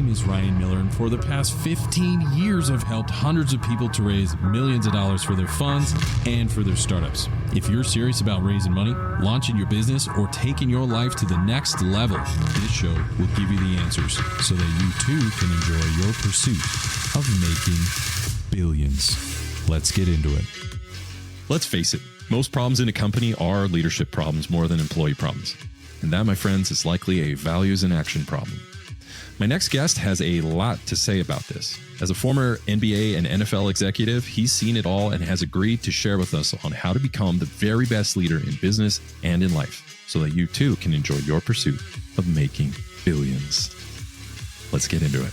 is Ryan Miller, and for the past 15 years, I've helped hundreds of people to raise millions of dollars for their funds and for their startups. If you're serious about raising money, launching your business, or taking your life to the next level, this show will give you the answers so that you too can enjoy your pursuit of making billions. Let's get into it. Let's face it, most problems in a company are leadership problems more than employee problems. And that, my friends, is likely a values and action problem. My next guest has a lot to say about this. As a former NBA and NFL executive, he's seen it all and has agreed to share with us on how to become the very best leader in business and in life so that you too can enjoy your pursuit of making billions. Let's get into it.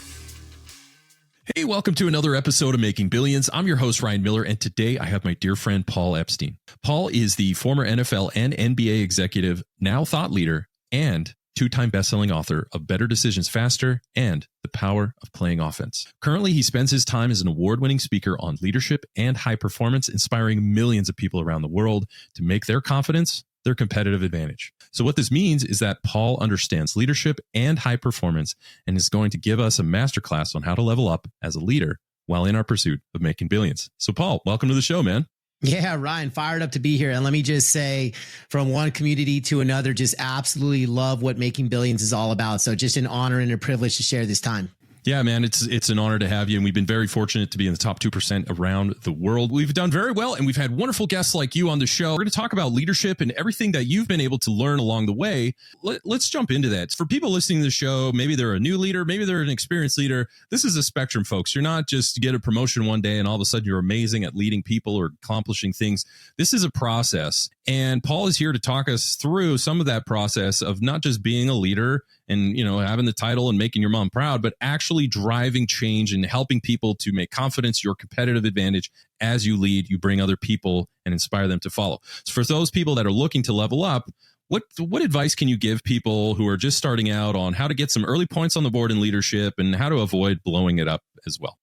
Hey, welcome to another episode of Making Billions. I'm your host, Ryan Miller, and today I have my dear friend, Paul Epstein. Paul is the former NFL and NBA executive, now thought leader, and two-time best-selling author of Better Decisions Faster and The Power of Playing Offense. Currently, he spends his time as an award-winning speaker on leadership and high performance, inspiring millions of people around the world to make their confidence their competitive advantage. So what this means is that Paul understands leadership and high performance and is going to give us a masterclass on how to level up as a leader while in our pursuit of making billions. So Paul, welcome to the show, man. Yeah, Ryan, fired up to be here. And let me just say, from one community to another, just absolutely love what Making Billions is all about. So just an honor and a privilege to share this time. Yeah, man, it's an honor to have you. And we've been very fortunate to be in the top 2% around the world. We've done very well, and we've had wonderful guests like you on the show. We're going to talk about leadership and everything that you've been able to learn along the way. Let's jump into that. For people listening to the show, maybe they're a new leader, maybe they're an experienced leader. This is a spectrum, folks. You're not just get a promotion one day and all of a sudden you're amazing at leading people or accomplishing things. This is a process. And Paul is here to talk us through some of that process of not just being a leader and, having the title and making your mom proud, but actually driving change and helping people to make confidence your competitive advantage. As you lead, you bring other people and inspire them to follow. So for those people that are looking to level up, what advice can you give people who are just starting out on how to get some early points on the board in leadership and how to avoid blowing it up as well?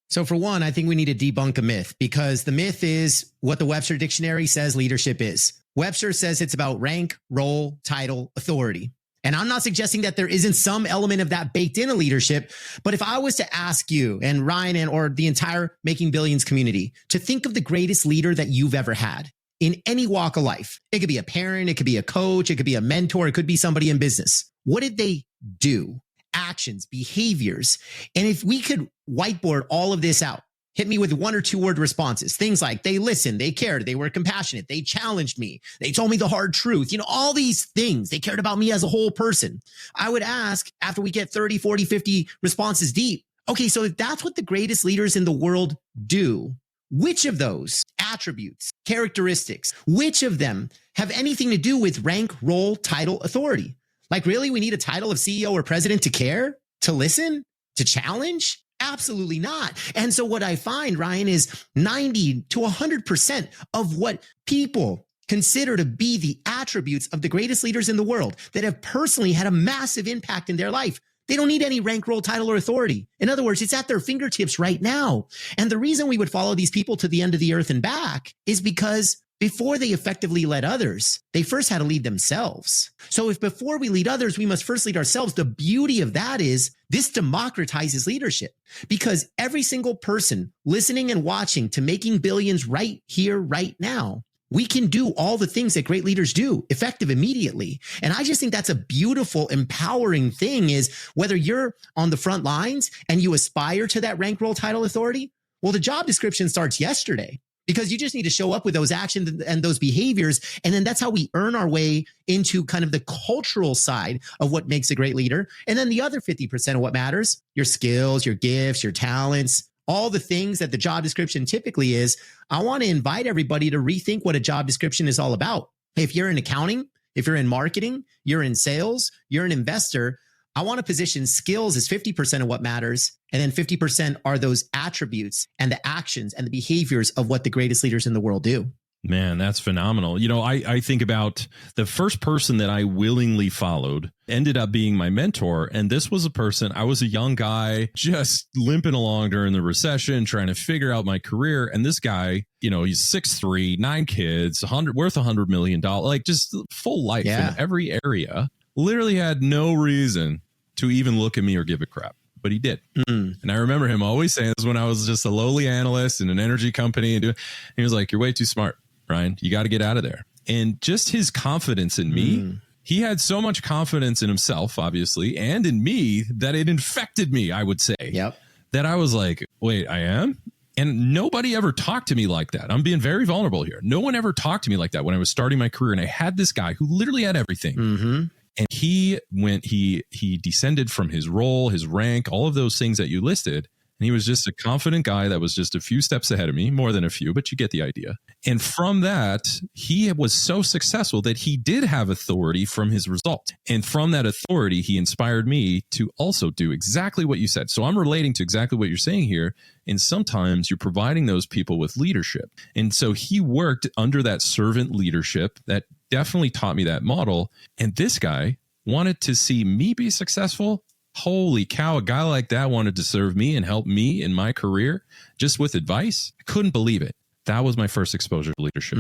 So for one, I think we need to debunk a myth, because the myth is what the Webster Dictionary says leadership is. Webster says it's about rank, role, title, authority. And I'm not suggesting that there isn't some element of that baked into leadership. But if I was to ask you and Ryan or the entire Making Billions community to think of the greatest leader that you've ever had in any walk of life, it could be a parent, it could be a coach, it could be a mentor, it could be somebody in business. What did they do? Actions, behaviors. And if we could whiteboard all of this out, hit me with 1 or 2 word responses. Things like they listened, they cared, they were compassionate, they challenged me, they told me the hard truth. All these things. They cared about me as a whole person. I would ask, after we get 30, 40, 50 responses deep, okay, so if that's what the greatest leaders in the world do, which of those attributes, characteristics, which of them have anything to do with rank, role, title, authority? Like, really, we need a title of CEO or president to care, to listen, to challenge? Absolutely not. And so what I find, Ryan, is 90 to 100% of what people consider to be the attributes of the greatest leaders in the world that have personally had a massive impact in their life. They don't need any rank, role, title, or authority. In other words, it's at their fingertips right now. And the reason we would follow these people to the end of the earth and back is because before they effectively led others, they first had to lead themselves. So if before we lead others, we must first lead ourselves, the beauty of that is this democratizes leadership, because every single person listening and watching to Making Billions right here, right now, we can do all the things that great leaders do effective immediately. And I just think that's a beautiful, empowering thing, is whether you're on the front lines and you aspire to that rank, role, title, authority, well, the job description starts yesterday. Because you just need to show up with those actions and those behaviors. And then that's how we earn our way into kind of the cultural side of what makes a great leader. And then the other 50% of what matters, your skills, your gifts, your talents, all the things that the job description typically is. I want to invite everybody to rethink what a job description is all about. If you're in accounting, if you're in marketing, you're in sales, you're an investor, I want to position skills as 50% of what matters. And then 50% are those attributes and the actions and the behaviors of what the greatest leaders in the world do. Man, that's phenomenal. I think about the first person that I willingly followed ended up being my mentor. And this was a person, I was a young guy just limping along during the recession, trying to figure out my career. And this guy, he's 6'3", 9 kids, worth $100 million, like just full life in every area, literally had no reason to even look at me or give a crap. but he did. Mm. And I remember him always saying this when I was just a lowly analyst in an energy company. And he was like, you're way too smart, Ryan. You got to get out of there. And just his confidence in me, he had so much confidence in himself, obviously, and in me that it infected me, I would say. Yep. That I was like, wait, I am? And nobody ever talked to me like that. I'm being very vulnerable here. No one ever talked to me like that when I was starting my career. And I had this guy who literally had everything. Mm-hmm. And he descended from his role, his rank, all of those things that you listed. And he was just a confident guy that was just a few steps ahead of me, more than a few, but you get the idea. And from that, he was so successful that he did have authority from his result. And from that authority, he inspired me to also do exactly what you said. So I'm relating to exactly what you're saying here. And sometimes you're providing those people with leadership. And so he worked under that servant leadership that definitely taught me that model. And this guy wanted to see me be successful. Holy cow, a guy like that wanted to serve me and help me in my career just with advice. I couldn't believe it. That was my first exposure to leadership.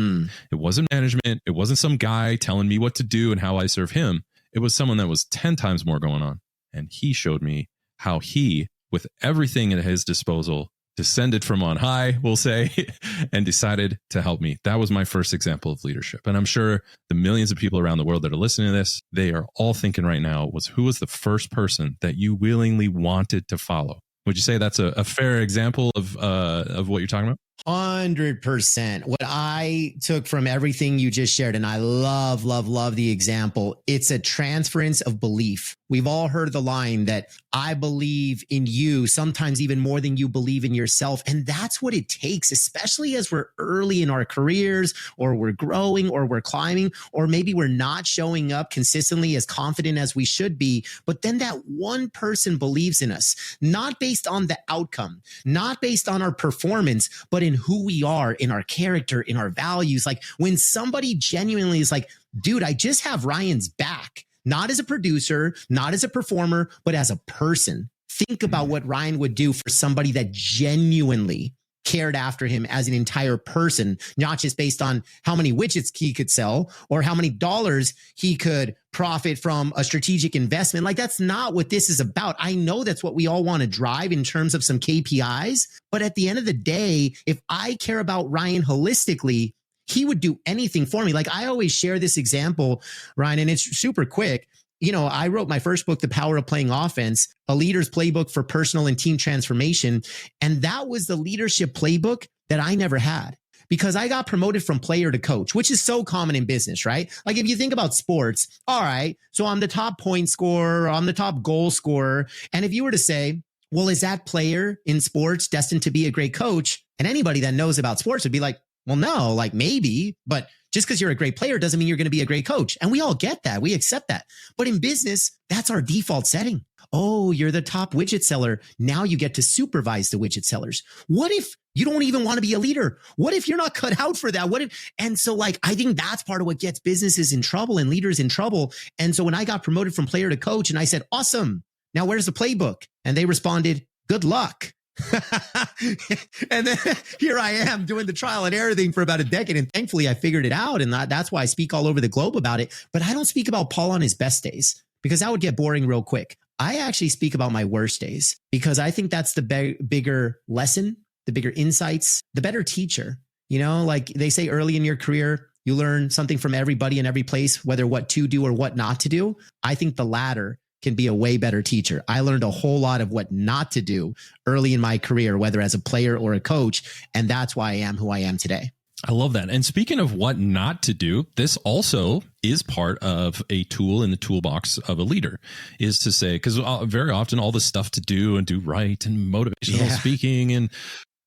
It wasn't management. It wasn't some guy telling me what to do and how I serve him. It was someone that was 10 times more going on. And he showed me how he, with everything at his disposal, descended from on high, we'll say, and decided to help me. That was my first example of leadership. And I'm sure the millions of people around the world that are listening to this, they are all thinking right now, who was the first person that you willingly wanted to follow? Would you say that's a fair example of what you're talking about? 100%. What I took from everything you just shared, and I love the example, it's a transference of belief. We've all heard the line that I believe in you, sometimes even more than you believe in yourself. And that's what it takes, especially as we're early in our careers, or we're growing, or we're climbing, or maybe we're not showing up consistently as confident as we should be. But then that one person believes in us, not based on the outcome, not based on our performance, but in who we are, in our character, in our values. Like when somebody genuinely is like, dude, I just have Ryan's back. Not as a producer, not as a performer, but as a person. Think about what Ryan would do for somebody that genuinely cared after him as an entire person, not just based on how many widgets he could sell or how many dollars he could profit from a strategic investment. Like that's not what this is about. I know that's what we all want to drive in terms of some KPIs. But at the end of the day, if I care about Ryan holistically, he would do anything for me. Like I always share this example, Ryan, and it's super quick. You know, I wrote my first book, The Power of Playing Offense, a leader's playbook for personal and team transformation. And that was the leadership playbook that I never had because I got promoted from player to coach, which is so common in business, right? Like if you think about sports, all right, so I'm the top point scorer, I'm the top goal scorer. And if you were to say, well, is that player in sports destined to be a great coach? And anybody that knows about sports would be like, well, no, like maybe, but just because you're a great player doesn't mean you're going to be a great coach. And we all get that. We accept that. But in business, that's our default setting. Oh, you're the top widget seller. Now you get to supervise the widget sellers. What if you don't even want to be a leader? What if you're not cut out for that? And so like, I think that's part of what gets businesses in trouble and leaders in trouble. And so when I got promoted from player to coach and I said, awesome, now where's the playbook? And they responded, good luck. And then here I am doing the trial and error thing for about a decade. And thankfully I figured it out. And that's why I speak all over the globe about it. But I don't speak about Paul on his best days because that would get boring real quick. I actually speak about my worst days because I think that's the bigger lesson, the bigger insights, the better teacher. You know, like they say early in your career, you learn something from everybody in every place, whether what to do or what not to do. I think the latter can be a way better teacher. I learned a whole lot of what not to do early in my career, whether as a player or a coach. And that's why I am who I am today. I love that. And speaking of what not to do, this also is part of a tool in the toolbox of a leader, is to say, because very often all the stuff to do and do right and motivational speaking and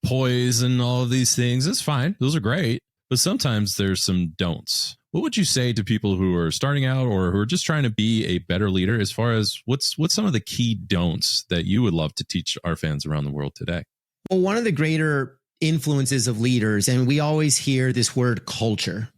poise and all of these things, it's fine. Those are great. But sometimes there's some don'ts. What would you say to people who are starting out or who are just trying to be a better leader as far as what's some of the key don'ts that you would love to teach our fans around the world today? Well, one of the greater influences of leaders, and we always hear this word culture.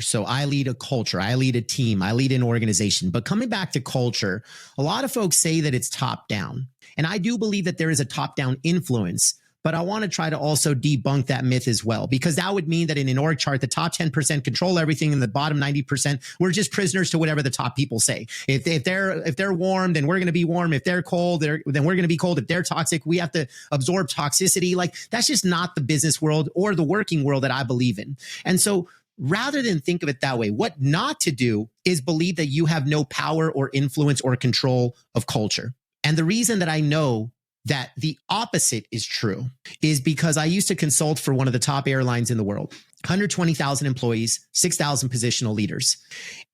So I lead a culture, I lead a team, I lead an organization. But coming back to culture, a lot of folks say that it's top down. And I do believe that there is a top down influence. but I want to try to also debunk that myth as well, because that would mean that in an org chart, the top 10% control everything and the bottom 90%, we're just prisoners to whatever the top people say. If they're warm, then we're going to be warm. If they're cold, then we're going to be cold. If they're toxic, we have to absorb toxicity. Like, that's just not the business world or the working world that I believe in. And so rather than think of it that way, what not to do is believe that you have no power or influence or control of culture. And the reason that I know that the opposite is true is because I used to consult for one of the top airlines in the world, 120,000 employees, 6,000 positional leaders.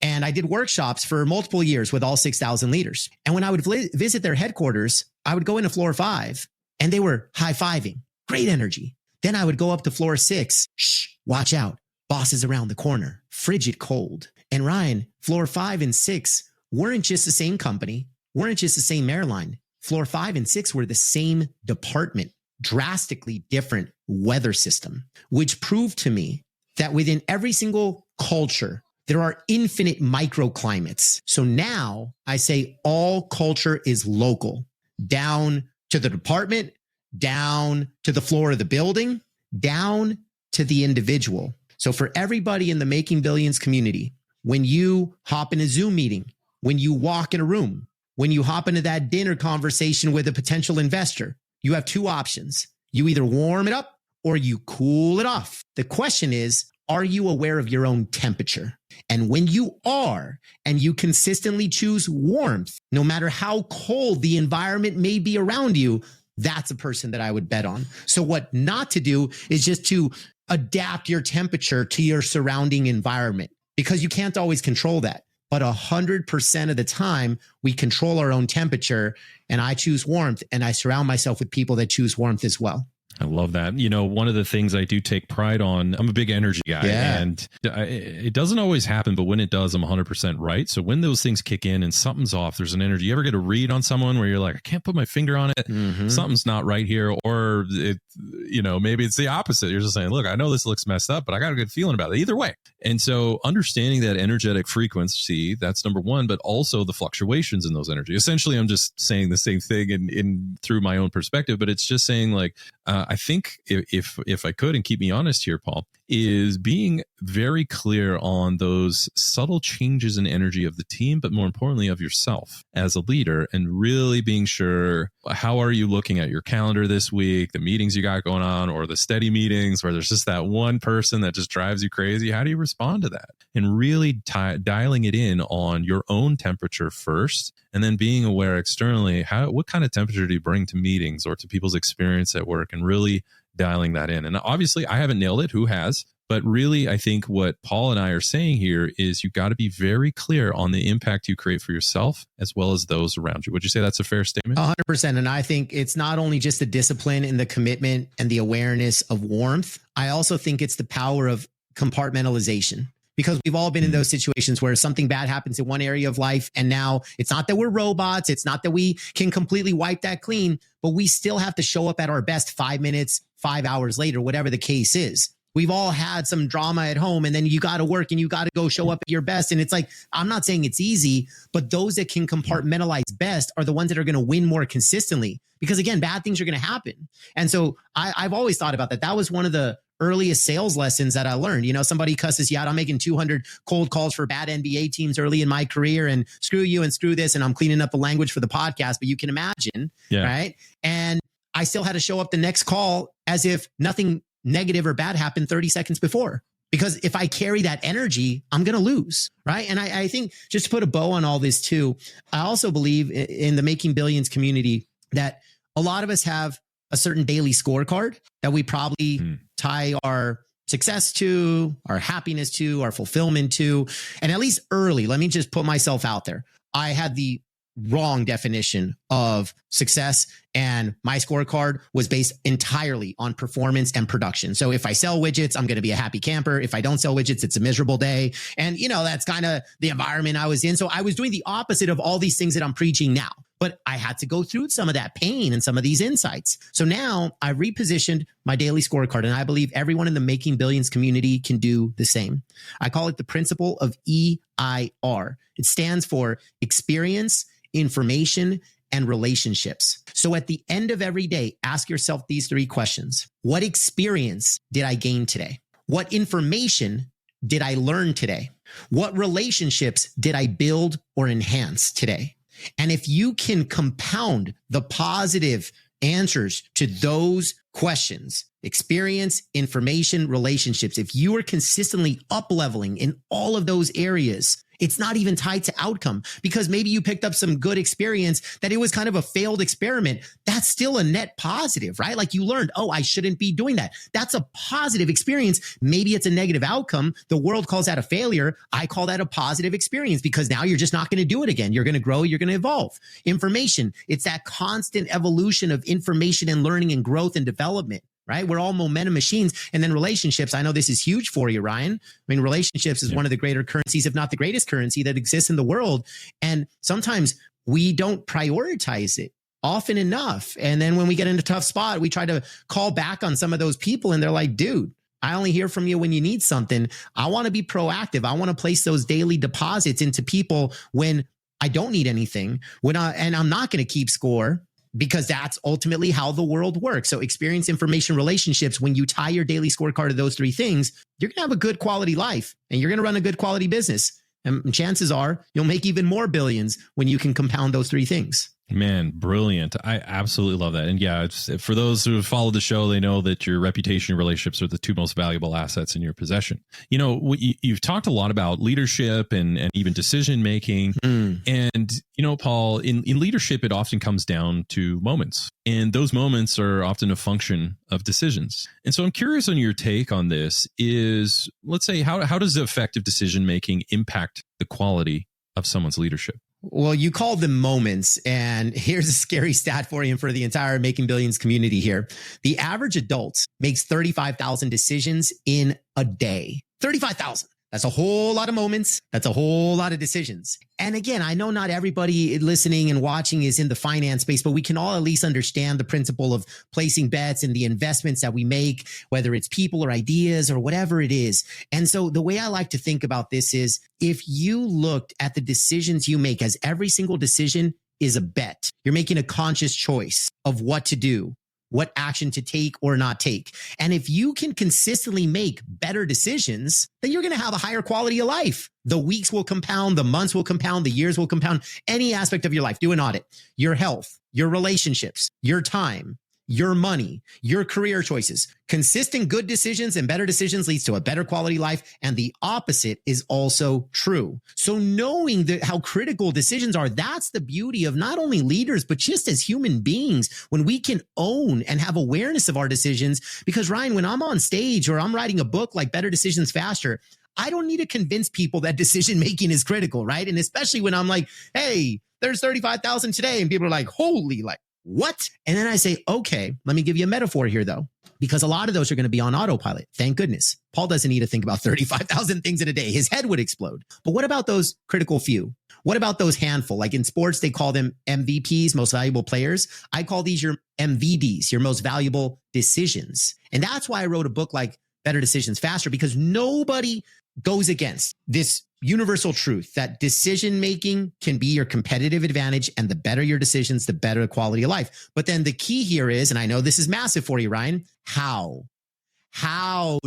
And I did workshops for multiple years with all 6,000 leaders. And when I would visit their headquarters, I would go into floor 5 and they were high-fiving, great energy. Then I would go up to floor 6. Shh, watch out. Boss is around the corner, frigid cold. And Ryan, floor 5 and 6 weren't just the same company, weren't just the same airline. Floor 5 and 6 were the same department, drastically different weather system, which proved to me that within every single culture, there are infinite microclimates. So now I say all culture is local, down to the department, down to the floor of the building, down to the individual. So for everybody in the Making Billions community, when you hop in a Zoom meeting, when you walk in a room, when you hop into that dinner conversation with a potential investor, you have two options. You either warm it up or you cool it off. The question is, are you aware of your own temperature? And when you are, and you consistently choose warmth, no matter how cold the environment may be around you, that's a person that I would bet on. So what not to do is just to adapt your temperature to your surrounding environment, because you can't always control that. But 100% of the time, we control our own temperature, and I choose warmth, and I surround myself with people that choose warmth as well. I love that. You know, one of the things I do take pride on, I'm a big energy guy, and it doesn't always happen, but when it does, I'm 100% right. So when those things kick in and something's off, there's an energy. You ever get a read on someone where you're like, I can't put my finger on it. Mm-hmm. Something's not right here. Or it, you know, maybe it's the opposite. You're just saying, look, I know this looks messed up, but I got a good feeling about it either way. And so understanding that energetic frequency, that's number one, but also the fluctuations in those energy. Essentially, I'm just saying the same thing in through my own perspective, but it's just saying like, I think if I could, and keep me honest here, Paul, is being very clear on those subtle changes in energy of the team, but more importantly of yourself as a leader, and really being sure, how are you looking at your calendar this week, the meetings you got going on, or the steady meetings where there's just that one person that just drives you crazy. How do you respond to that? And really dialing it in on your own temperature first, and then being aware externally, what kind of temperature do you bring to meetings or to people's experience at work, and really dialing that in. And obviously I haven't nailed it. Who has? But really, I think what Paul and I are saying here is you got to be very clear on the impact you create for yourself as well as those around you. Would you say that's a fair statement? 100%. And I think it's not only just the discipline and the commitment and the awareness of warmth. I also think it's the power of compartmentalization. Because we've all been in those situations where something bad happens in one area of life. And now it's not that we're robots. It's not that we can completely wipe that clean, but we still have to show up at our best 5 minutes, 5 hours later, whatever the case is. We've all had some drama at home, and then you got to work and you got to go show up at your best. And it's like, I'm not saying it's easy, but those that can compartmentalize best are the ones that are going to win more consistently. Because again, bad things are going to happen. And so I've always thought about that. That was one of the earliest sales lessons that I learned. You know, somebody cusses you out. I'm making 200 cold calls for bad NBA teams early in my career, and screw you and screw this. And I'm cleaning up the language for the podcast, but you can imagine, right? And I still had to show up the next call as if nothing negative or bad happened 30 seconds before. Because if I carry that energy, I'm going to lose, right? And I think, just to put a bow on all this too, I also believe in the Making Billions community that a lot of us have a certain daily scorecard that we probably tie our success to, our happiness to, our fulfillment to. And at least early, let me just put myself out there. I had the wrong definition of success, and my scorecard was based entirely on performance and production. So if I sell widgets, I'm going to be a happy camper. If I don't sell widgets, it's a miserable day. And you know, that's kind of the environment I was in. So I was doing the opposite of all these things that I'm preaching now. But I had to go through some of that pain and some of these insights. So now I repositioned my daily scorecard, and I believe everyone in the Making Billions community can do the same. I call it the principle of EIR. It stands for experience, information, and relationships. So at the end of every day, ask yourself these three questions. What experience did I gain today? What information did I learn today? What relationships did I build or enhance today? And if you can compound the positive answers to those questions, experience, information, relationships, if you are consistently up-leveling in all of those areas, it's not even tied to outcome, because maybe you picked up some good experience that it was kind of a failed experiment. That's still a net positive, right? Like you learned, oh, I shouldn't be doing that. That's a positive experience. Maybe it's a negative outcome. The world calls that a failure. I call that a positive experience, because now you're just not going to do it again. You're going to grow. You're going to evolve. Information. It's that constant evolution of information and learning and growth and development. Right? We're all momentum machines. And then relationships. I know this is huge for you, Ryan. I mean, relationships is one of the greater currencies, if not the greatest currency that exists in the world. And sometimes we don't prioritize it often enough. And then when we get in a tough spot, we try to call back on some of those people, and they're like, dude, I only hear from you when you need something. I want to be proactive. I want to place those daily deposits into people when I don't need anything, and I'm not going to keep score, because that's ultimately how the world works. So experience, information, relationships, when you tie your daily scorecard to those three things, you're going to have a good quality life, and you're going to run a good quality business. And chances are you'll make even more billions when you can compound those three things. Man, brilliant. I absolutely love that. And yeah, it's, for those who have followed the show, they know that your reputation and relationships are the two most valuable assets in your possession. You know, you've talked a lot about leadership and even decision making. And, you know, Paul, in leadership, it often comes down to moments. And those moments are often a function of decisions. And so I'm curious on your take on this is, let's say, how does effective decision making impact the quality of someone's leadership? Well, you called them moments, and here's a scary stat for you and for the entire Making Billions community here. The average adult makes 35,000 decisions in a day. 35,000. That's a whole lot of moments. That's a whole lot of decisions. And again, I know not everybody listening and watching is in the finance space, but we can all at least understand the principle of placing bets and the investments that we make, whether it's people or ideas or whatever it is. And so the way I like to think about this is, if you looked at the decisions you make, as every single decision is a bet, you're making a conscious choice of what to do, what action to take or not take. And if you can consistently make better decisions, then you're going to have a higher quality of life. The weeks will compound, the months will compound, the years will compound, any aspect of your life. Do an audit. Your health, your relationships, your time, your money, your career choices. Consistent good decisions and better decisions leads to a better quality life. And the opposite is also true. So knowing how critical decisions are, that's the beauty of not only leaders, but just as human beings, when we can own and have awareness of our decisions. Because Ryan, when I'm on stage or I'm writing a book like Better Decisions Faster, I don't need to convince people that decision making is critical, right? And especially when I'm like, hey, there's 35,000 today. And people are like, holy, like, what? And then I say, okay, let me give you a metaphor here, though, because a lot of those are going to be on autopilot. Thank goodness. Paul doesn't need to think about 35,000 things in a day. His head would explode. But what about those critical few? What about those handful? Like in sports, they call them MVPs, most valuable players. I call these your MVDs, your most valuable decisions. And that's why I wrote a book like Better Decisions Faster, because nobody goes against this universal truth that decision making can be your competitive advantage, and the better your decisions, the better the quality of life. But then the key here is, and I know this is massive for you, Ryan, how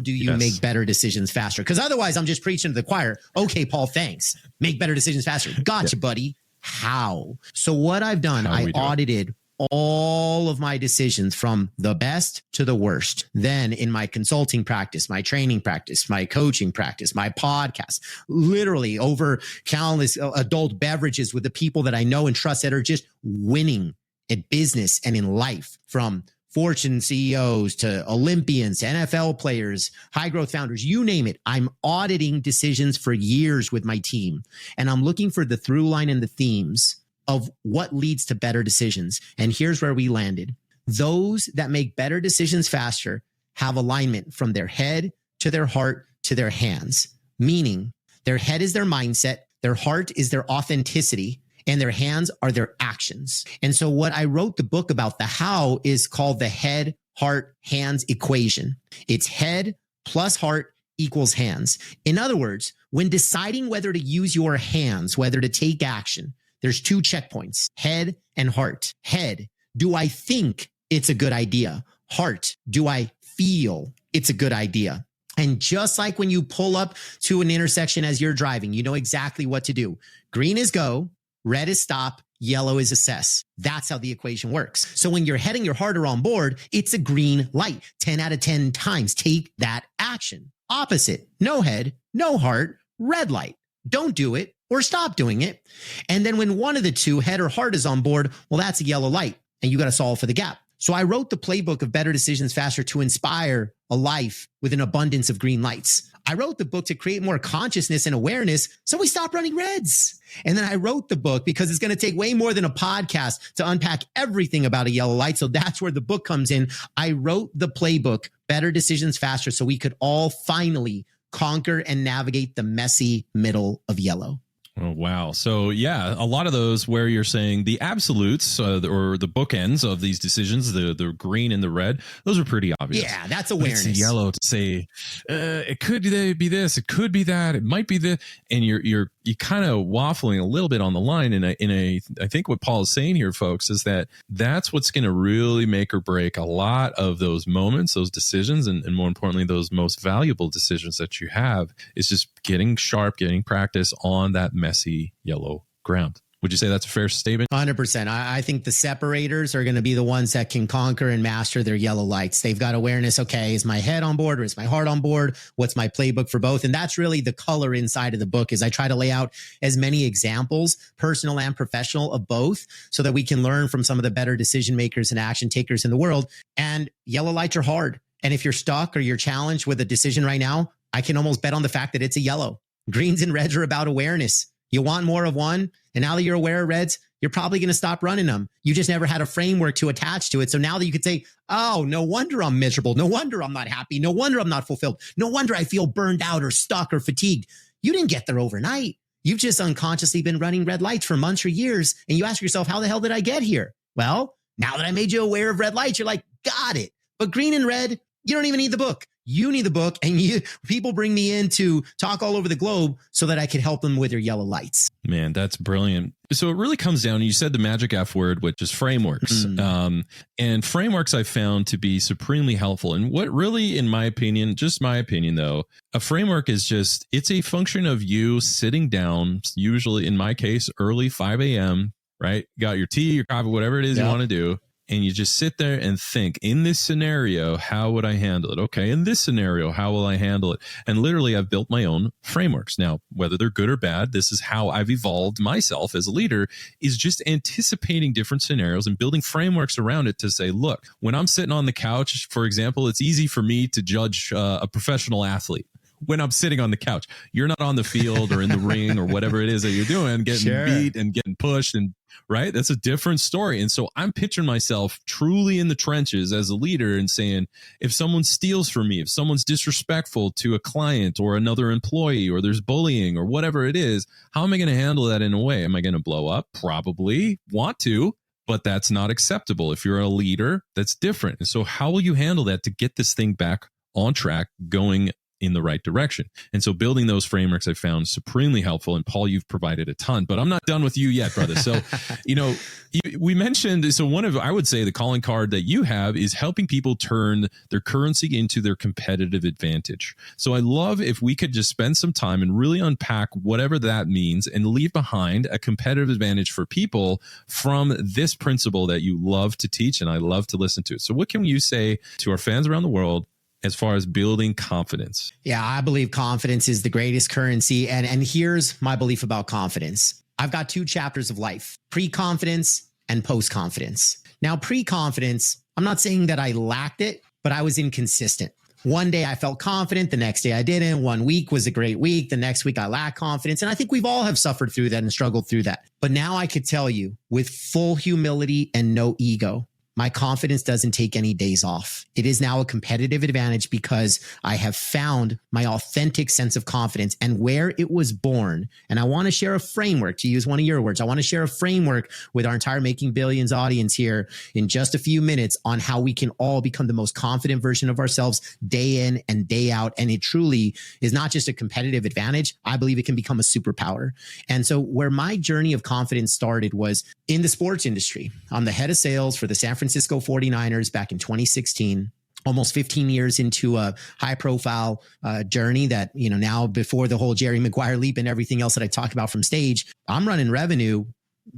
do you make better decisions faster? Because otherwise I'm just preaching to the choir. Okay, Paul, thanks. Make better decisions faster. Gotcha, buddy. How? So what I've done, I audited all of my decisions from the best to the worst. Then in my consulting practice, my training practice, my coaching practice, my podcast, literally over countless adult beverages with the people that I know and trust that are just winning at business and in life, from Fortune CEOs to Olympians, NFL players, high growth founders, you name it. I'm auditing decisions for years with my team, and I'm looking for the through line and the themes of what leads to better decisions. And here's where we landed. Those that make better decisions faster have alignment from their head to their heart to their hands, meaning their head is their mindset, their heart is their authenticity, and their hands are their actions. And so what I wrote the book about, the how, is called the head, heart, hands equation. It's head plus heart equals hands. In other words, when deciding whether to use your hands, whether to take action, there's two checkpoints, head and heart. Head, do I think it's a good idea? Heart, do I feel it's a good idea? And just like when you pull up to an intersection as you're driving, you know exactly what to do. Green is go, red is stop, yellow is assess. That's how the equation works. So when your head and your heart are on board, it's a green light. 10 out of 10 times, take that action. Opposite, no head, no heart, red light. Don't do it or stop doing it. And then when one of the two, head or heart, is on board, well, that's a yellow light and you got to solve for the gap. So I wrote the playbook of Better Decisions Faster to inspire a life with an abundance of green lights. I wrote the book to create more consciousness and awareness so we stop running reds. And then I wrote the book because it's going to take way more than a podcast to unpack everything about a yellow light. So that's where the book comes in. I wrote the playbook, Better Decisions Faster, so we could all finally conquer and navigate the messy middle of yellow. Oh, wow. So, yeah, a lot of those where you're saying the absolutes or the bookends of these decisions, the green and the red, those are pretty obvious. Yeah, that's awareness. But it's the yellow to say, it could be this, it could be that, it might be this. And you're kind of waffling a little bit on the line. And I think what Paul is saying here, folks, is that's what's going to really make or break a lot of those moments, those decisions, and more importantly, those most valuable decisions that you have, is just getting sharp, getting practice on that messy yellow ground. Would you say that's a fair statement? 100%. I think the separators are going to be the ones that can conquer and master their yellow lights. They've got awareness. Okay, is my head on board or is my heart on board? What's my playbook for both? And that's really the color inside of the book. Is I try to lay out as many examples, personal and professional, of both, so that we can learn from some of the better decision makers and action takers in the world. And yellow lights are hard. And if you're stuck or you're challenged with a decision right now, I can almost bet on the fact that it's a yellow. Greens and reds are about awareness. You want more of one, and now that you're aware of reds, you're probably going to stop running them. You just never had a framework to attach to it. So now that you could say, oh, no wonder I'm miserable. No wonder I'm not happy. No wonder I'm not fulfilled. No wonder I feel burned out or stuck or fatigued. You didn't get there overnight. You've just unconsciously been running red lights for months or years. And you ask yourself, how the hell did I get here? Well, now that I made you aware of red lights, you're like, got it. But green and red, you don't even need the book. You need the book, and people bring me in to talk all over the globe so that I can help them with their yellow lights. Man, that's brilliant. So it really comes down, you said the magic F word, which is frameworks. And frameworks I found to be supremely helpful. And what really, in my opinion, just my opinion though, a framework is just, it's a function of you sitting down, usually in my case, early 5 a.m., right? You got your tea, your coffee, whatever it is you want to do. And you just sit there and think, in this scenario, how would I handle it? Okay, in this scenario, how will I handle it? And literally, I've built my own frameworks. Now, whether they're good or bad, this is how I've evolved myself as a leader, is just anticipating different scenarios and building frameworks around it to say, look, when I'm sitting on the couch, for example, it's easy for me to judge a professional athlete. When I'm sitting on the couch, you're not on the field or in the ring or whatever it is that you're doing, getting beat and getting pushed, and right? That's a different story. And so I'm picturing myself truly in the trenches as a leader and saying, if someone steals from me, if someone's disrespectful to a client or another employee, or there's bullying or whatever it is, how am I going to handle that in a way? Am I going to blow up? Probably want to, but that's not acceptable. If you're a leader, that's different. And so how will you handle that to get this thing back on track, going in the right direction? And so building those frameworks I found supremely helpful. And Paul, you've provided a ton, but I'm not done with you yet, brother. So, we mentioned, so one of, I would say, the calling card that you have is helping people turn their currency into their competitive advantage. So I love if we could just spend some time and really unpack whatever that means and leave behind a competitive advantage for people from this principle that you love to teach and I love to listen to. So what can you say to our fans around the world as far as building confidence? Yeah, I believe confidence is the greatest currency. And here's my belief about confidence. I've got two chapters of life, pre-confidence and post-confidence. Now, pre-confidence, I'm not saying that I lacked it, but I was inconsistent. One day I felt confident. The next day I didn't. 1 week was a great week. The next week I lacked confidence. And I think we've all have suffered through that and struggled through that. But now I could tell you with full humility and no ego, my confidence doesn't take any days off. It is now a competitive advantage because I have found my authentic sense of confidence and where it was born. And I want to share a framework, to use one of your words. I want to share a framework with our entire Making Billions audience here in just a few minutes on how we can all become the most confident version of ourselves day in and day out. And it truly is not just a competitive advantage. I believe it can become a superpower. And so where my journey of confidence started was in the sports industry. I'm the head of sales for the San Francisco 49ers back in 2016, almost 15 years into a high profile journey that, now before the whole Jerry Maguire leap and everything else that I talk about from stage, I'm running revenue,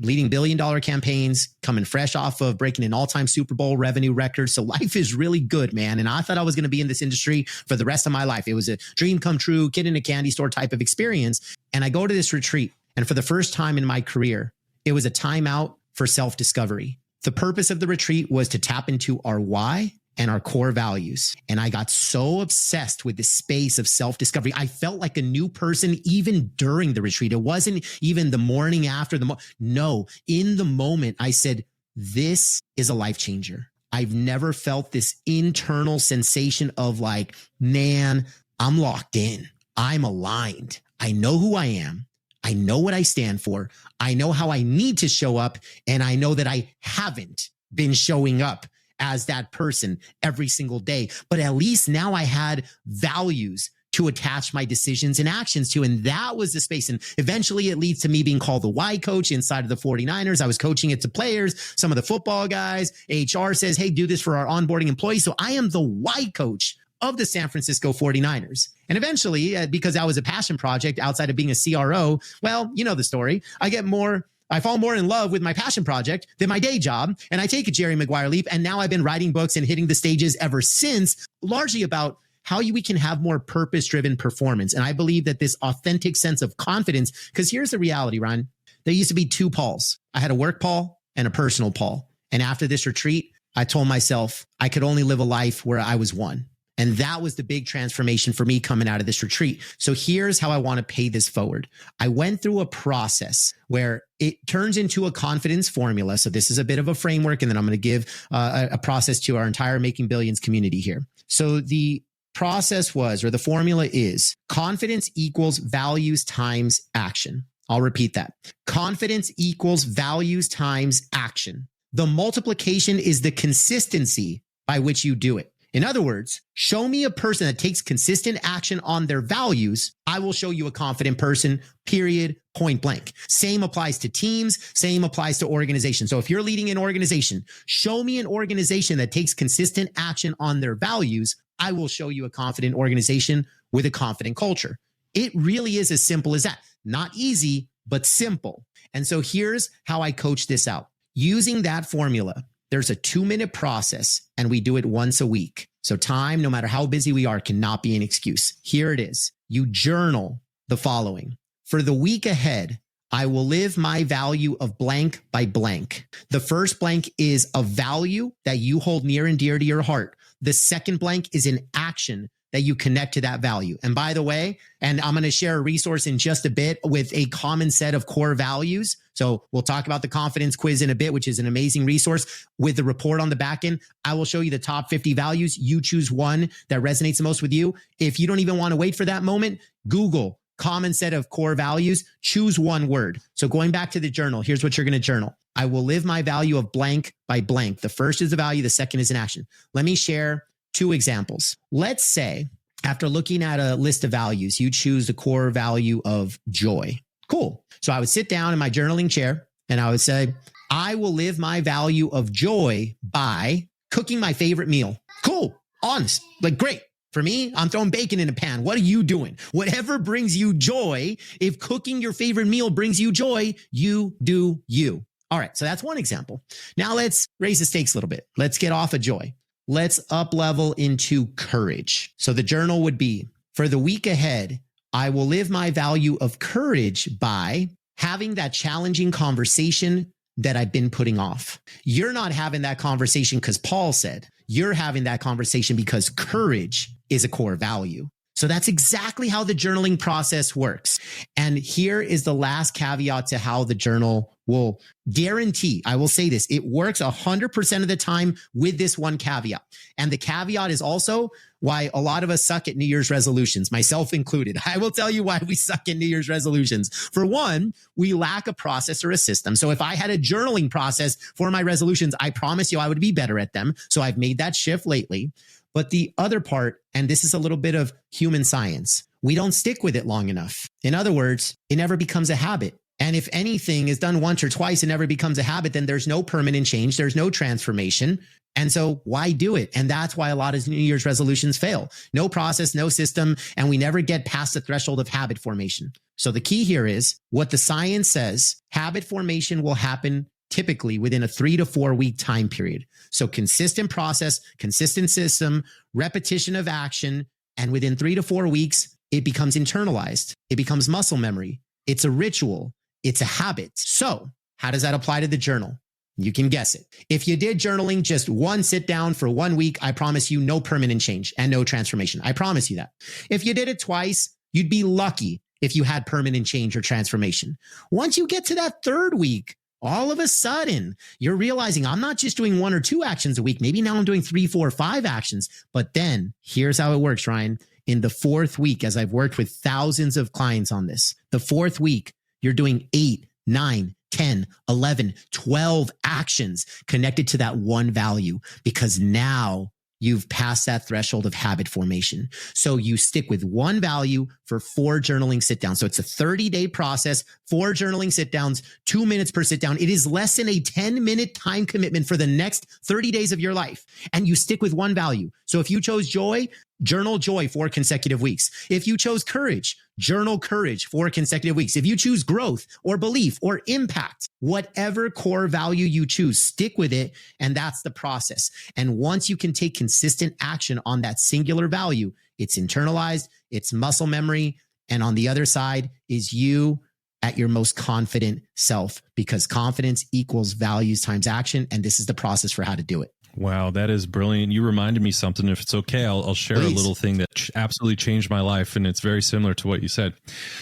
leading billion-dollar campaigns, coming fresh off of breaking an all-time Super Bowl revenue record. So life is really good, man. And I thought I was going to be in this industry for the rest of my life. It was a dream come true, kid in a candy store type of experience. And I go to this retreat. And for the first time in my career, it was a timeout for self-discovery. The purpose of the retreat was to tap into our why and our core values. And I got so obsessed with this space of self-discovery. I felt like a new person even during the retreat. It wasn't even the morning after no, in the moment, I said, this is a life changer. I've never felt this internal sensation of like, man, I'm locked in. I'm aligned. I know who I am. I know what I stand for. I know how I need to show up. And I know that I haven't been showing up as that person every single day. But at least now I had values to attach my decisions and actions to. And that was the space. And eventually it leads to me being called the why coach inside of the 49ers. I was coaching it to players, some of the football guys. HR says, hey, do this for our onboarding employees. So I am the why coach of the San Francisco 49ers. And eventually, because that was a passion project outside of being a CRO, well, you know the story. I fall more in love with my passion project than my day job. And I take a Jerry Maguire leap. And now I've been writing books and hitting the stages ever since, largely about how we can have more purpose-driven performance. And I believe that this authentic sense of confidence, because here's the reality, Ryan, there used to be two Pauls. I had a work Paul and a personal Paul. And after this retreat, I told myself I could only live a life where I was one. And that was the big transformation for me coming out of this retreat. So here's how I want to pay this forward. I went through a process where it turns into a confidence formula. So this is a bit of a framework, and then I'm going to give a process to our entire Making Billions community here. So the process was, or the formula is, confidence equals values times action. I'll repeat that. Confidence equals values times action. The multiplication is the consistency by which you do it. In other words, show me a person that takes consistent action on their values. I will show you a confident person, period, point blank. Same applies to teams. Same applies to organizations. So if you're leading an organization, show me an organization that takes consistent action on their values. I will show you a confident organization with a confident culture. It really is as simple as that. Not easy, but simple. And so here's how I coach this out. Using that formula, there's a 2-minute process and we do it once a week. So time, no matter how busy we are, cannot be an excuse. Here it is. You journal the following. For the week ahead, I will live my value of blank by blank. The first blank is a value that you hold near and dear to your heart. The second blank is an action that you connect to that value. And by the way, and I'm going to share a resource in just a bit with a common set of core values. So we'll talk about the confidence quiz in a bit, which is an amazing resource with the report on the back end. I will show you the top 50 values. You choose one that resonates the most with you. If you don't even want to wait for that moment, Google common set of core values, choose one word. So going back to the journal, here's what you're going to journal. I will live my value of blank by blank. The first is a value. The second is an action. Let me share 2 examples. Let's say after looking at a list of values, you choose the core value of joy. Cool. So I would sit down in my journaling chair and I would say, I will live my value of joy by cooking my favorite meal. Cool. Honest. Like, great. For me, I'm throwing bacon in a pan. What are you doing? Whatever brings you joy. If cooking your favorite meal brings you joy, you do you. All right. So that's one example. Now let's raise the stakes a little bit. Let's get off of joy. Let's up level into courage. So the journal would be, for the week ahead, I will live my value of courage by having that challenging conversation that I've been putting off. You're not having that conversation because Paul said. You're having that conversation because courage is a core value. So that's exactly how the journaling process works. And here is the last caveat to how the journal will guarantee, I will say this, it works 100% of the time with this one caveat. And the caveat is also why a lot of us suck at New Year's resolutions, myself included. I will tell you why we suck at New Year's resolutions. For one, we lack a process or a system. So if I had a journaling process for my resolutions, I promise you I would be better at them. So I've made that shift lately. But the other part, and this is a little bit of human science, we don't stick with it long enough. In other words, it never becomes a habit. And if anything is done once or twice and never becomes a habit, then there's no permanent change. There's no transformation. And so why do it? And that's why a lot of New Year's resolutions fail. No process, no system, and we never get past the threshold of habit formation. So the key here is what the science says, habit formation will happen typically within a 3 to 4 week time period. So consistent process, consistent system, repetition of action, and within 3 to 4 weeks, it becomes internalized. It becomes muscle memory. It's a ritual. It's a habit. So how does that apply to the journal? You can guess it. If you did journaling just one sit down for 1 week, I promise you no permanent change and no transformation. I promise you that. If you did it twice, you'd be lucky if you had permanent change or transformation. Once you get to that 3rd week, all of a sudden you're realizing I'm not just doing 1 or 2 actions a week. Maybe now I'm doing 3, 4, 5 actions. But then here's how it works, Ryan. In the 4th week, as I've worked with thousands of clients on this, the 4th week, you're doing 8, 9, 10, 11, 12 actions connected to that one value because now you've passed that threshold of habit formation. So you stick with one value for 4 journaling sit downs. So it's a 30-day process, 4 journaling sit downs, 2 minutes per sit down. It is less than a 10-minute time commitment for the next 30 days of your life. And you stick with one value. So if you chose joy, journal joy 4 consecutive weeks. If you chose courage, journal courage 4 consecutive weeks. If you choose growth or belief or impact, whatever core value you choose, stick with it. And that's the process. And once you can take consistent action on that singular value, it's internalized, it's muscle memory. And on the other side is you at your most confident self, because confidence equals values times action. And this is the process for how to do it. Wow, that is brilliant. You reminded me something. If it's okay, I'll share Please. A little thing that absolutely changed my life. And it's very similar to what you said.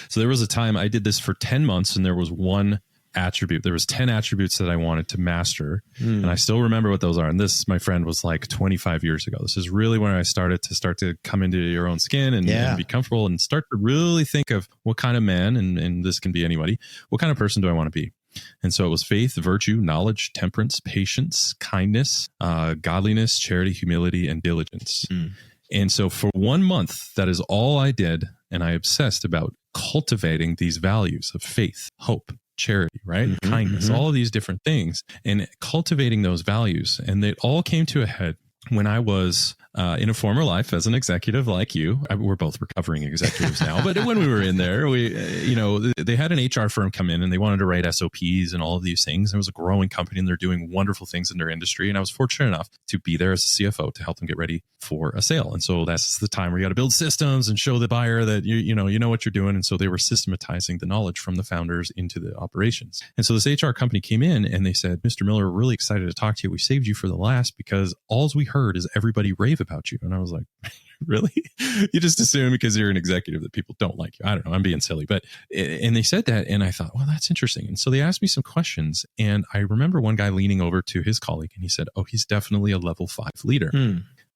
So there was a time I did this for 10 months and there was one attribute. There was 10 attributes that I wanted to master. And I still remember what those are. And this, my friend, was like 25 years ago. This is really when I started to come into your own skin and be comfortable and start to really think of what kind of man, and this can be anybody, what kind of person do I want to be? And so it was faith, virtue, knowledge, temperance, patience, kindness, godliness, charity, humility, and diligence. And so for 1 month, that is all I did. And I obsessed about cultivating these values of faith, hope, charity, right? Kindness, all of these different things, and cultivating those values. And they all came to a head when I was in a former life as an executive like you. We're both recovering executives now, but when we were in there, they had an HR firm come in and they wanted to write SOPs and all of these things. It was a growing company and they're doing wonderful things in their industry. And I was fortunate enough to be there as a CFO to help them get ready for a sale. And so that's the time where you got to build systems and show the buyer that you know what you're doing. And so they were systematizing the knowledge from the founders into the operations. And so this HR company came in and they said, Mr. Miller, we're really excited to talk to you. We saved you for the last because all we heard is everybody rave about you. And I was like, really? You just assume because you're an executive that people don't like you. I don't know. I'm being silly. And they said that. And I thought, well, that's interesting. And so they asked me some questions. And I remember one guy leaning over to his colleague and he said, oh, he's definitely a level 5 leader.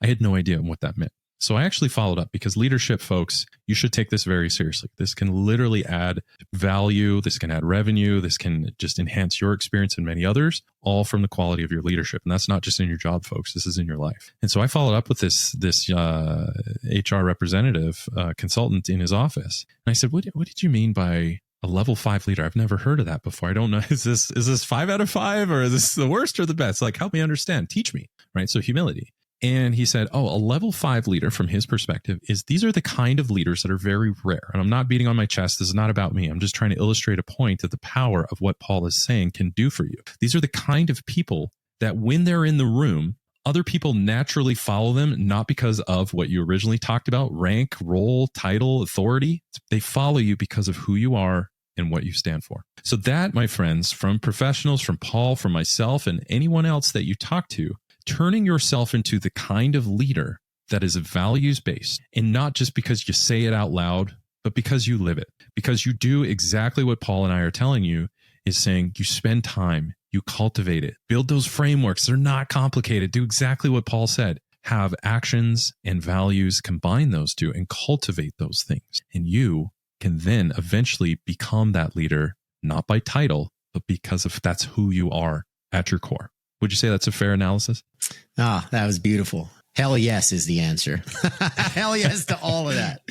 I had no idea what that meant. So I actually followed up because leadership, folks, you should take this very seriously. This can literally add value. This can add revenue. This can just enhance your experience and many others, all from the quality of your leadership. And that's not just in your job, folks. This is in your life. And so I followed up with this HR representative, consultant in his office. And I said, what did you mean by a level 5 leader? I've never heard of that before. I don't know. Is this 5 out of 5 or is this the worst or the best? Like, help me understand. Teach me. Right. So humility. And he said, a level 5 leader from his perspective is these are the kind of leaders that are very rare. And I'm not beating on my chest. This is not about me. I'm just trying to illustrate a point of the power of what Paul is saying can do for you. These are the kind of people that when they're in the room, other people naturally follow them, not because of what you originally talked about, rank, role, title, authority. They follow you because of who you are and what you stand for. So that, my friends, from professionals, from Paul, from myself, and anyone else that you talk to, turning yourself into the kind of leader that is values-based, and not just because you say it out loud, but because you live it, because you do exactly what Paul and I are telling you, is saying you spend time, you cultivate it, build those frameworks. They're not complicated. Do exactly what Paul said. Have actions and values, combine those two and cultivate those things. And you can then eventually become that leader, not by title, but because of that's who you are at your core. Would you say that's a fair analysis? Ah, that was beautiful. Hell yes is the answer. Hell yes to all of that.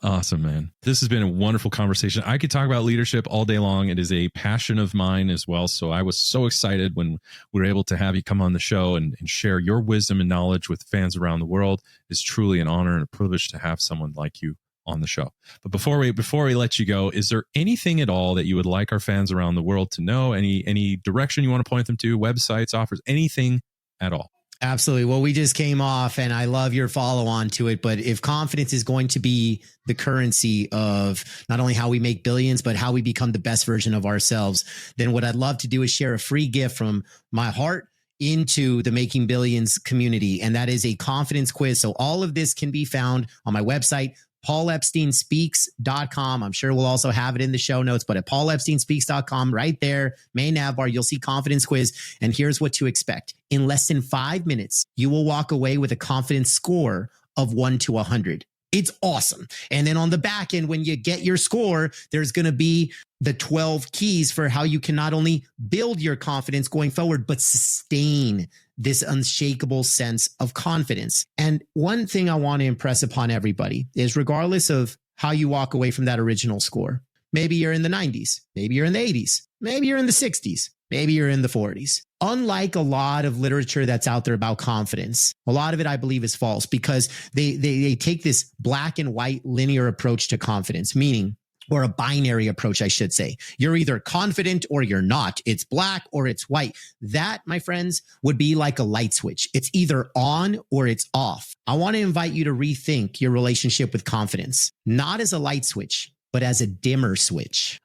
Awesome, man. This has been a wonderful conversation. I could talk about leadership all day long. It is a passion of mine as well. So I was so excited when we were able to have you come on the show and share your wisdom and knowledge with fans around the world. It's truly an honor and a privilege to have someone like you on the show. But before we let you go, is there anything at all that you would like our fans around the world to know? Any direction you want to point them to, websites, offers, anything at all? Absolutely. Well, we just came off and I love your follow on to it. But if confidence is going to be the currency of not only how we make billions, but how we become the best version of ourselves, then what I'd love to do is share a free gift from my heart into the Making Billions community. And that is a confidence quiz. So all of this can be found on my website, paulepsteinspeaks.com. I'm sure we'll also have it in the show notes, but at paulepsteinspeaks.com, right there, main nav bar, you'll see confidence quiz. And here's what to expect. In less than 5 minutes, you will walk away with a confidence score of 1 to 100. It's awesome. And then on the back end, when you get your score, there's going to be the 12 keys for how you can not only build your confidence going forward, but sustain this unshakable sense of confidence. And one thing I want to impress upon everybody is regardless of how you walk away from that original score, maybe you're in the 90s, maybe you're in the 80s, maybe you're in the 60s, maybe you're in the 40s. Unlike a lot of literature that's out there about confidence, a lot of it, I believe, is false because they take this black and white linear approach to confidence, meaning, or a binary approach, I should say. You're either confident or you're not. It's black or it's white. That, my friends, would be like a light switch. It's either on or it's off. I want to invite you to rethink your relationship with confidence, not as a light switch, but as a dimmer switch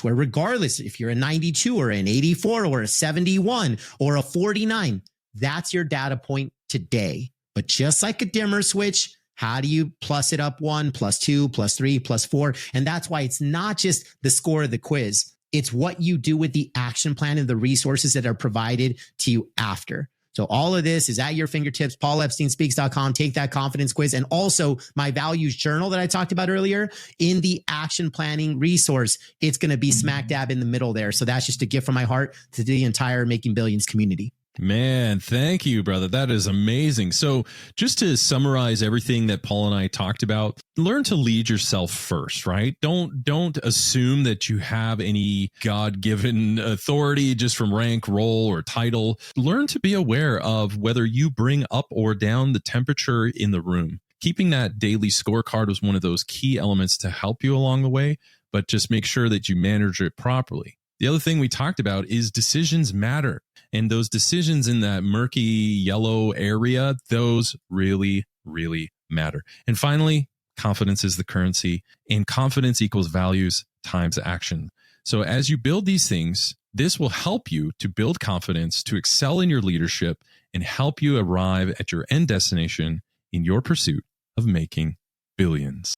where regardless if you're a 92 or an 84 or a 71 or a 49, that's your data point today. But just like a dimmer switch, how do you plus it up 1, plus 2, plus 3, plus 4? And that's why it's not just the score of the quiz. It's what you do with the action plan and the resources that are provided to you after. So all of this is at your fingertips, paulepsteinspeaks.com. Take that confidence quiz. And also my values journal that I talked about earlier in the action planning resource. It's going to be smack dab in the middle there. So that's just a gift from my heart to the entire Making Billions community. Man, thank you, brother. That is amazing. So just to summarize everything that Paul and I talked about, learn to lead yourself first, right? Don't assume that you have any God-given authority just from rank, role, or title. Learn to be aware of whether you bring up or down the temperature in the room. Keeping that daily scorecard was one of those key elements to help you along the way, but just make sure that you manage it properly. The other thing we talked about is decisions matter. And those decisions in that murky yellow area, those really, really matter. And finally, confidence is the currency, and confidence equals values times action. So as you build these things, this will help you to build confidence, to excel in your leadership, and help you arrive at your end destination in your pursuit of making billions.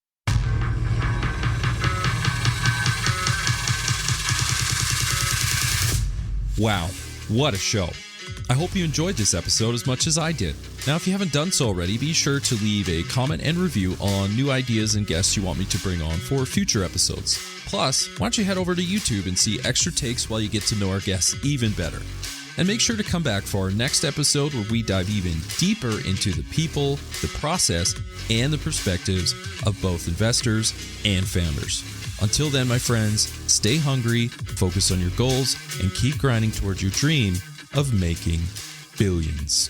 Wow, what a show. I hope you enjoyed this episode as much as I did. Now, if you haven't done so already, be sure to leave a comment and review on new ideas and guests you want me to bring on for future episodes. Plus, why don't you head over to YouTube and see extra takes while you get to know our guests even better. And make sure to come back for our next episode where we dive even deeper into the people, the process, and the perspectives of both investors and founders. Until then, my friends, stay hungry, focus on your goals, and keep grinding towards your dream of making billions.